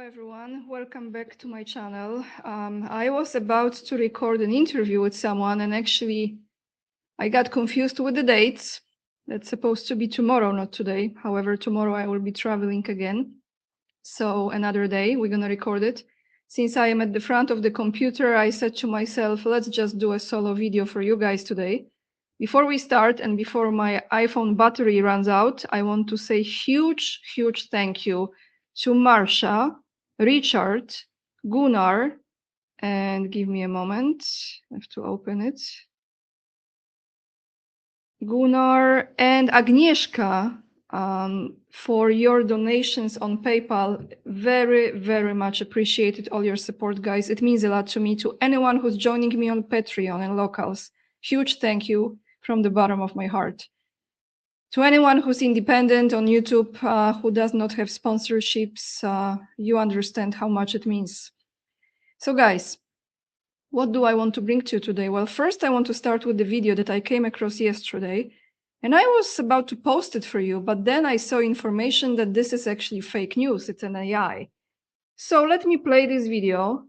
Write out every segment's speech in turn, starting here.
everyone, welcome back to my channel. I was about to record an interview with someone and actually I got confused with the dates. That's supposed to be tomorrow, not today. However, tomorrow I will be traveling again. So another day we're gonna record it. Since I am at the front of the computer, I said to myself, let's just do a solo video for you guys today. Before we start and before my iPhone battery runs out, I want to say huge thank you to Marsha, Richard, Gunnar, and give me a moment, I have to open it. Gunnar and Agnieszka for your donations on PayPal. Very much appreciated all your support, guys. It means a lot to me, to anyone who's joining me on Patreon and locals. Huge thank you from the bottom of my heart. To anyone who's independent on YouTube, who does not have sponsorships, you understand how much it means. So guys, what do I want to bring to you today? Well, first I want to start with the video that I came across yesterday, and I was about to post it for you, but then I saw information that this is actually fake news, it's an AI. So let me play this video.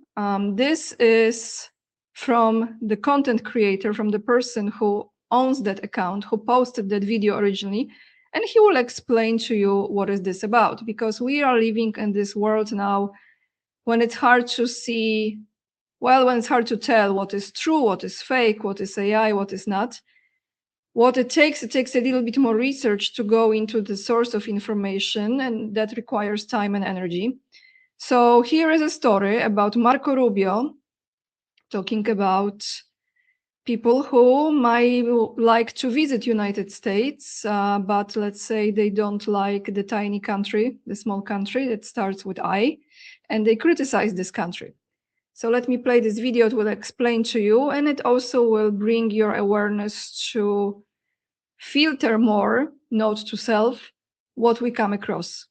This is from the content creator, from the person who owns that account, who posted that video originally, and he will explain to you what is this about, because we are living in this world now when it's hard to see, well, when it's hard to tell what is true, what is fake, what is AI, what is not. What it takes a little bit more research to go into the source of information, and that requires time and energy. So here is a story about Marco Rubio, talking about people who might like to visit United States, but let's say they don't like the tiny country, the small country that starts with I, and they criticize this country. So let me play this video. It will explain to you, and it also will bring your awareness to filter more, note to self, what we come across.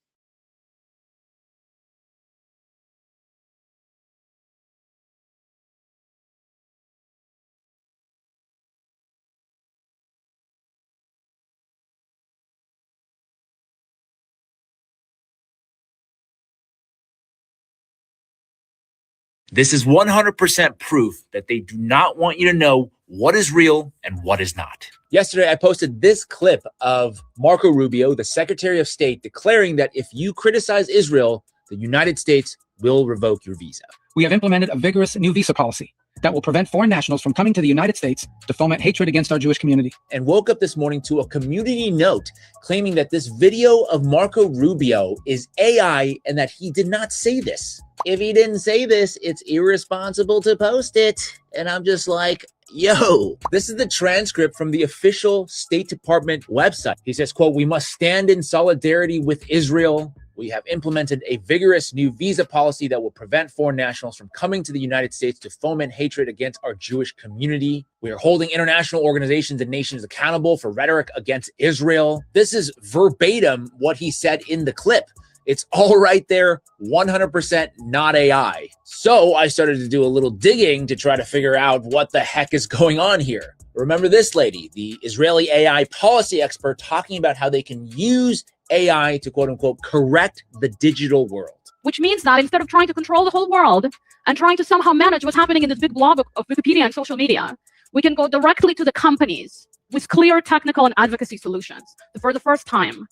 This is 100% proof that they do not want you to know what is real and what is not. Yesterday, I posted this clip of Marco Rubio, the Secretary of State, declaring that if you criticize Israel, the United States will revoke your visa. We have implemented a vigorous new visa policy that will prevent foreign nationals from coming to the United States to foment hatred against our Jewish community. And woke up this morning to a community note claiming that this video of Marco Rubio is AI and that he did not say this. If he didn't say this, it's irresponsible to post it. And I'm just like, yo, this is the transcript from the official State Department website. He says, quote, "We must stand in solidarity with Israel. We have implemented a vigorous new visa policy that will prevent foreign nationals from coming to the United States to foment hatred against our Jewish community. We are holding international organizations and nations accountable for rhetoric against Israel." This is verbatim what he said in the clip. It's all right there, 100% not AI. So I started to do a little digging to try to figure out what the heck is going on here. Remember this lady, the Israeli AI policy expert, talking about how they can use AI to quote unquote correct the digital world. Which means that instead of trying to control the whole world and trying to somehow manage what's happening in this big blob of Wikipedia and social media, we can go directly to the companies with clear technical and advocacy solutions. For the first time,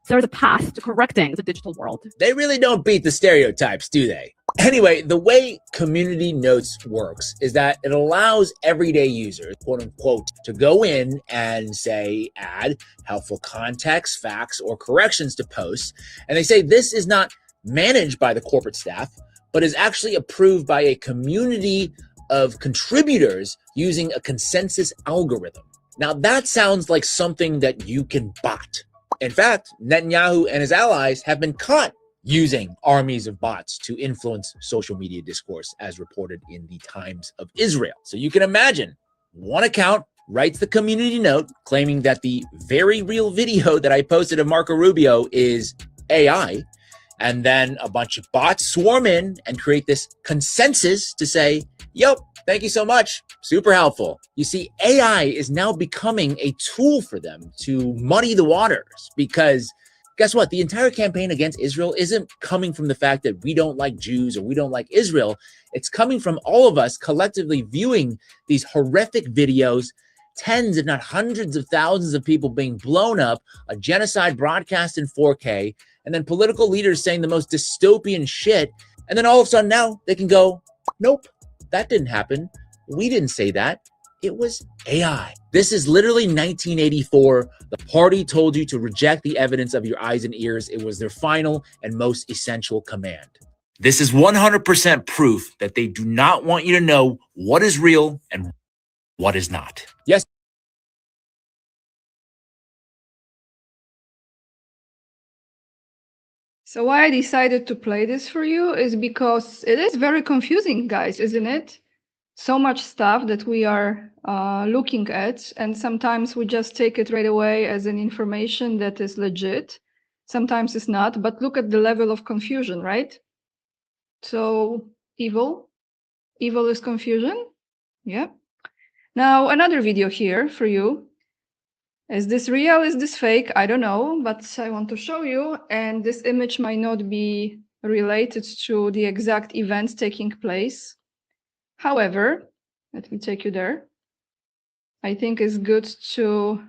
there's a path to correcting the digital world. They really don't beat the stereotypes, do they? Anyway, the way Community Notes works is that it allows everyday users, quote unquote, to go in and say, add helpful context, facts, or corrections to posts. And they say this is not managed by the corporate staff, but is actually approved by a community of contributors using a consensus algorithm. Now that sounds like something that you can bot. In fact, Netanyahu and his allies have been caught using armies of bots to influence social media discourse, as reported in the Times of Israel. So you can imagine one account writes the community note claiming that the very real video that I posted of Marco Rubio is AI, and then a bunch of bots swarm in and create this consensus to say, yep, thank you so much. Super helpful. You see, AI is now becoming a tool for them to muddy the waters because Guess what? The entire campaign against Israel isn't coming from the fact that we don't like Jews or we don't like Israel. It's coming from all of us collectively viewing these horrific videos, tens if not hundreds of thousands of people being blown up, a genocide broadcast in 4K, and then political leaders saying the most dystopian shit. And then all of a sudden now they can go, nope, that didn't happen. We didn't say that. It was AI. This is literally 1984. The party told you to reject the evidence of your eyes and ears. It was their final and most essential command. This is 100% proof that they do not want you to know what is real and what is not. Yes. So why I decided to play this for you is because it is very confusing, guys, isn't it? So much stuff that we are looking at, and sometimes we just take it right away as an information that is legit. Sometimes it's not, but look at the level of confusion, right? So evil is confusion. Yeah. Now another video here for you. Is this real? Is this fake? I don't know, but I want to show you. And this image might not be related to the exact events taking place. However, let me take you there. I think it's good to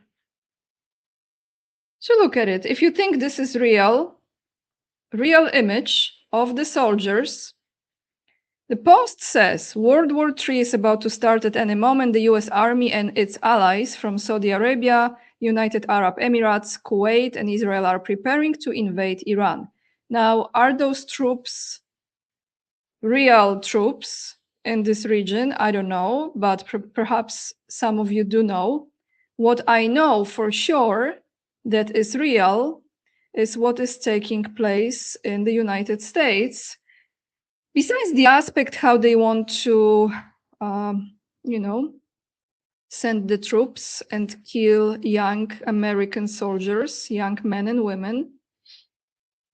look at it. If you think this is real image of the soldiers, the Post says World War III is about to start at any moment. The US Army and its allies from Saudi Arabia, United Arab Emirates, Kuwait, and Israel are preparing to invade Iran. Now, are those troops real troops in this region? I don't know, but perhaps some of you do know. What I know for sure that is real is what is taking place in the United States. Besides the aspect how they want to, send the troops and kill young American soldiers, young men and women,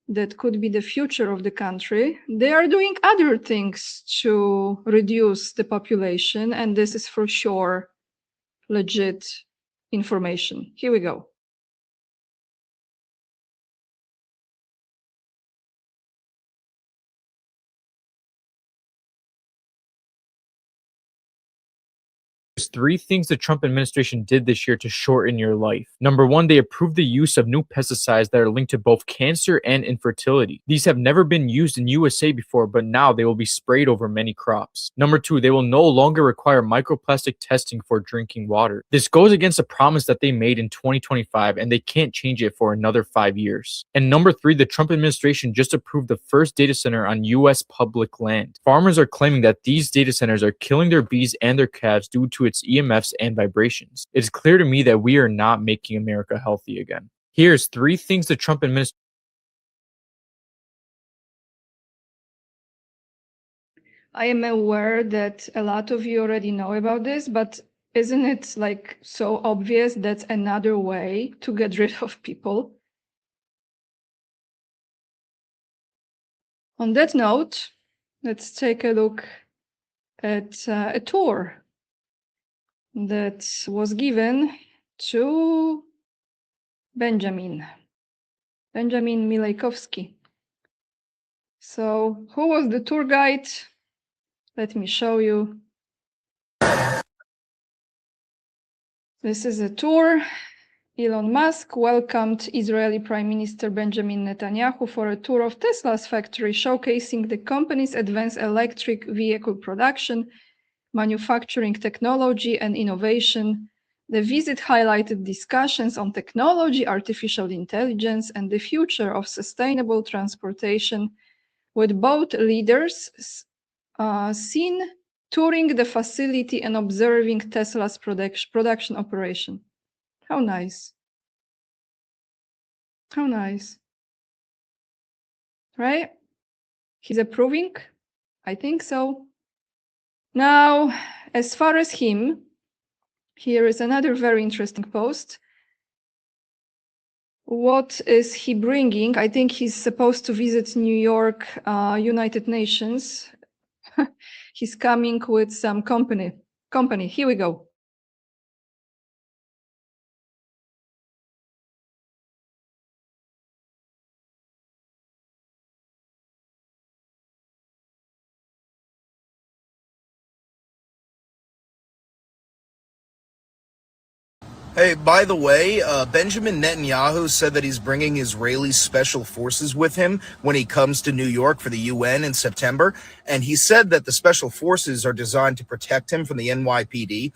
that could be the future of the country. They are doing other things to reduce the population, and this is for sure legit information. Here we go. There's 3 things the Trump administration did this year to shorten your life. Number 1, they approved the use of new pesticides that are linked to both cancer and infertility. These have never been used in USA before, but now they will be sprayed over many crops. Number 2, they will no longer require microplastic testing for drinking water. This goes against a promise that they made in 2025, and they can't change it for another 5 years. And number 3, the Trump administration just approved the first data center on US public land. Farmers are claiming that these data centers are killing their bees and their calves due to its EMFs and vibrations. It is clear to me that we are not making America healthy again. Here's 3 things the Trump administration. I am aware that a lot of you already know about this, but isn't it like so obvious that's another way to get rid of people? On that note, let's take a look at a tour that was given to Benjamin Milejkowski. So who was the tour guide? Let me show you. This is a tour. Elon Musk welcomed Israeli Prime Minister Benjamin Netanyahu for a tour of Tesla's factory, showcasing the company's advanced electric vehicle production, manufacturing technology, and innovation. The visit highlighted discussions on technology, artificial intelligence, and the future of sustainable transportation, with both leaders seen touring the facility and observing Tesla's production operation. How nice. How nice. Right? He's approving? I think so. Now, as far as him, here is another very interesting post. What is he bringing? I think he's supposed to visit New York, United Nations. He's coming with some company. Here we go. Hey, by the way, Benjamin Netanyahu said that he's bringing Israeli special forces with him when he comes to New York for the UN in September. And he said that the special forces are designed to protect him from the NYPD.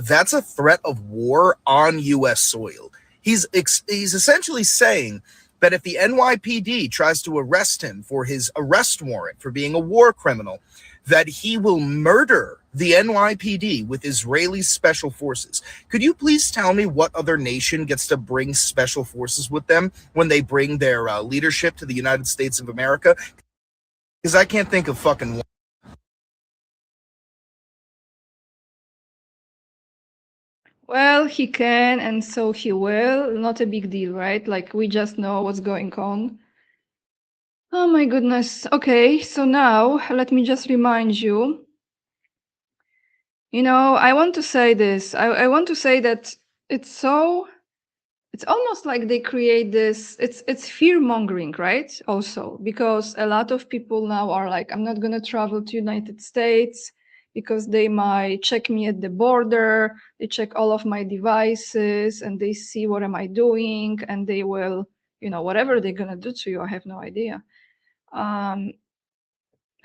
That's a threat of war on U.S. soil. He's essentially saying that if the NYPD tries to arrest him for his arrest warrant for being a war criminal, that he will murder the NYPD with Israeli special forces. Could you please tell me what other nation gets to bring special forces with them when they bring their leadership to the United States of America? Because I can't think of fucking one. Well, he can, and so he will. Not a big deal, right? Like, we just know what's going on. Oh my goodness. Okay, so now let me just remind you. You know, I want to say this. I want to say that it's almost like they create this, it's fear-mongering, right? Also, because a lot of people now are like, I'm not gonna travel to United States because they might check me at the border, they check all of my devices, and they see what am I doing, and they will, you know, whatever they're gonna do to you, I have no idea.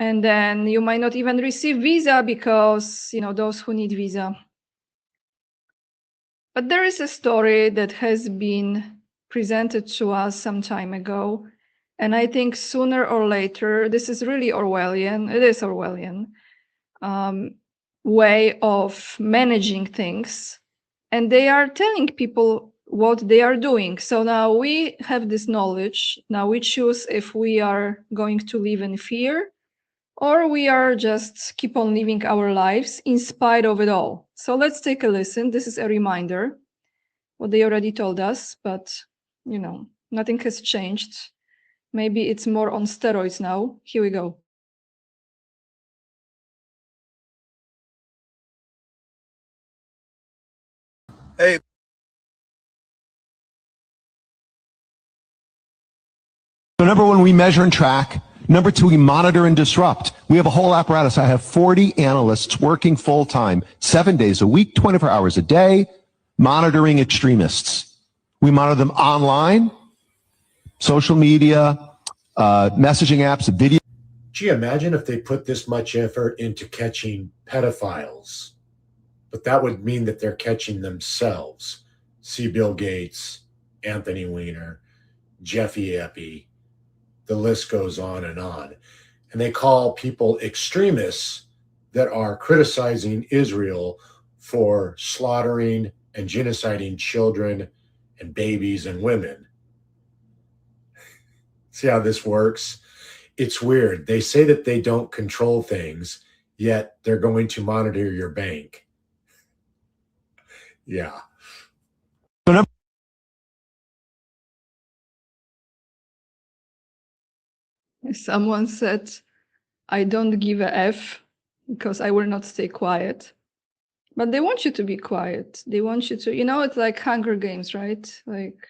And then you might not even receive visa because, you know, those who need visa. But there is a story that has been presented to us some time ago. And I think sooner or later, this is really Orwellian, it is Orwellian, way of managing things. And they are telling people what they are doing. So now we have this knowledge. Now we choose if we are going to live in fear or we are just keep on living our lives in spite of it all. So let's take a listen. This is a reminder, what they already told us, but you know, nothing has changed. Maybe it's more on steroids now. Here we go. Hey, So number one, we measure and track. Number two, we monitor and disrupt. We have a whole apparatus. I have 40 analysts working full time, 7 days a week, 24 hours a day, monitoring extremists. We monitor them online, social media, messaging apps, video. Gee, imagine if they put this much effort into catching pedophiles. But that would mean that they're catching themselves. See Bill Gates, Anthony Weiner, Jeffy Eppy. The list goes on. And they call people extremists that are criticizing Israel for slaughtering and genociding children and babies and women. See how this works? It's weird. They say that they don't control things, yet they're going to monitor your bank. Yeah. Someone said, I don't give a F because I will not stay quiet. But they want you to be quiet. They want you to, you know, it's like Hunger Games, right? Like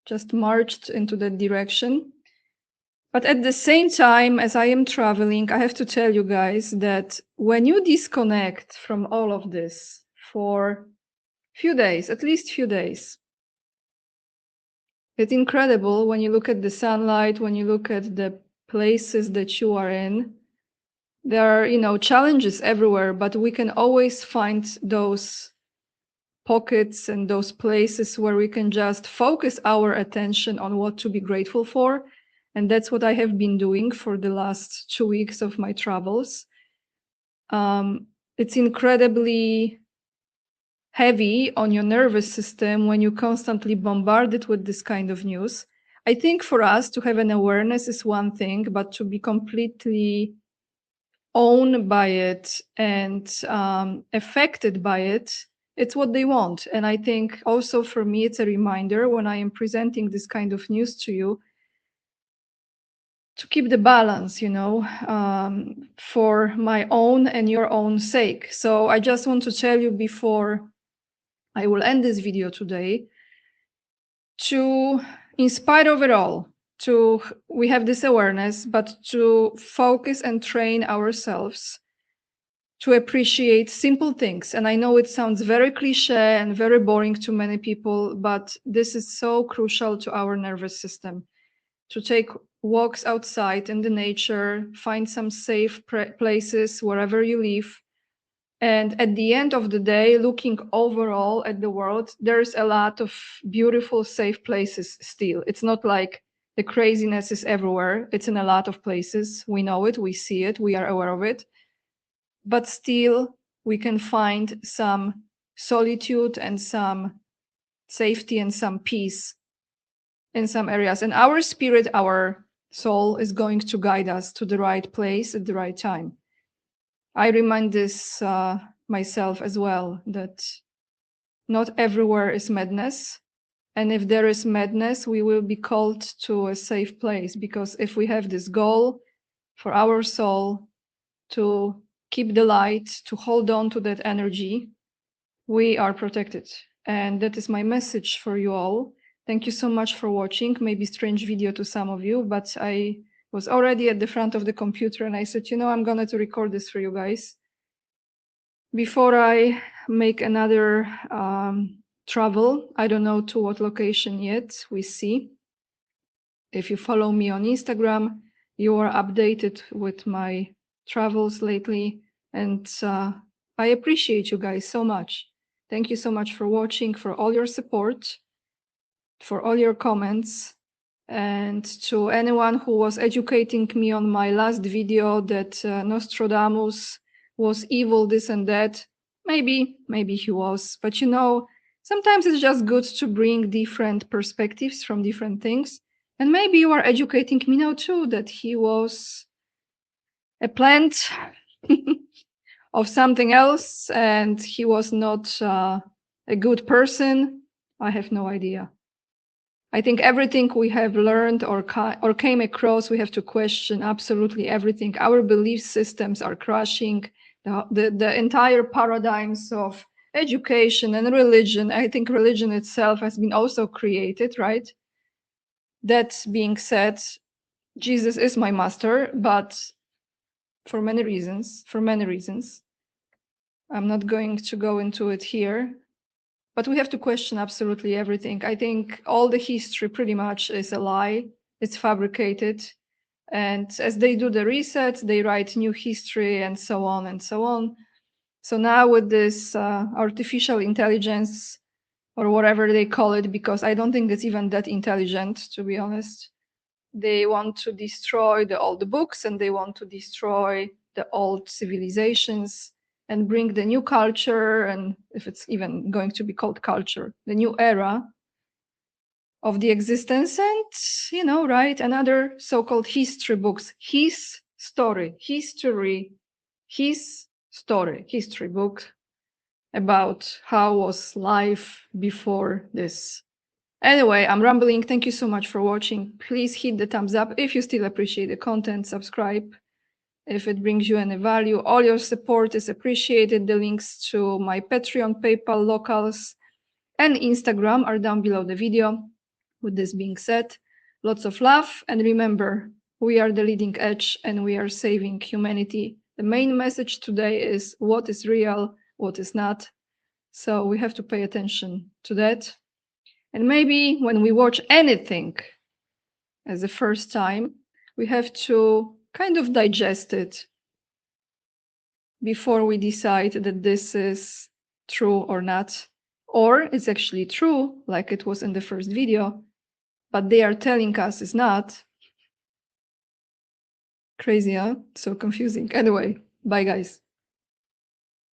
just marched into that direction. But at the same time, as I am traveling, I have to tell you guys that when you disconnect from all of this for few days, at least few days, it's incredible when you look at the sunlight, when you look at the places that you are in. There are, you know, challenges everywhere, but we can always find those pockets and those places where we can just focus our attention on what to be grateful for. And that's what I have been doing for the last 2 weeks of my travels. It's incredibly heavy on your nervous system when you constantly bombarded with this kind of news. I think for us to have an awareness is one thing, but to be completely owned by it and affected by it, it's what they want. And I think also for me, it's a reminder when I am presenting this kind of news to you, to keep the balance, you know, for my own and your own sake. So I just want to tell you before I will end this video today, to, in spite of it all, we have this awareness, but to focus and train ourselves to appreciate simple things. And I know it sounds very cliche and very boring to many people, but this is so crucial to our nervous system. To take walks outside in the nature, find some safe places wherever you live. And at the end of the day, looking overall at the world, there's a lot of beautiful, safe places still. It's not like the craziness is everywhere. It's in a lot of places. We know it, we see it, we are aware of it. But still, we can find some solitude and some safety and some peace in some areas. And our spirit, our soul is going to guide us to the right place at the right time. I remind this myself as well, that not everywhere is madness. And if there is madness, we will be called to a safe place, because if we have this goal for our soul to keep the light, to hold on to that energy, we are protected. And that is my message for you all. Thank you so much for watching. Maybe strange video to some of you, but I was already at the front of the computer and I said, you know, I'm going to record this for you guys. Before I make another travel, I don't know to what location yet, we see. If you follow me on Instagram, you are updated with my travels lately, and I appreciate you guys so much. Thank you so much for watching, for all your support, for all your comments, and to anyone who was educating me on my last video that Nostradamus was evil, this and that. Maybe he was, but you know, sometimes it's just good to bring different perspectives from different things. And maybe you are educating me now too, that he was a plant of something else and he was not a good person. I have no idea. I think everything we have learned or came across, we have to question absolutely everything. Our belief systems are crashing. The entire paradigms of education and religion. I think religion itself has been also created, right? That being said, Jesus is my master, but for many reasons, I'm not going to go into it here, but we have to question absolutely everything. I think all the history pretty much is a lie. It's fabricated. And as they do the research, they write new history and so on and so on. So now with this artificial intelligence, or whatever they call it, because I don't think it's even that intelligent, to be honest. They want to destroy the old books and they want to destroy the old civilizations and bring the new culture, and if it's even going to be called culture, the new era of the existence. And, you know, right, another so-called history books, history book about how was life before this. Anyway, I'm rambling. Thank you so much for watching. Please hit the thumbs up if you still appreciate the content. Subscribe if it brings you any value. All your support is appreciated. The links to my Patreon, PayPal, locals, and Instagram are down below the video. With this being said, lots of love. And remember, we are the leading edge and we are saving humanity. The main message today is what is real, what is not. So we have to pay attention to that. And maybe when we watch anything as the first time, we have to kind of digest it before we decide that this is true or not. Or it's actually true, like it was in the first video, but they are telling us it's not. Crazy, huh? So confusing. Anyway, bye guys.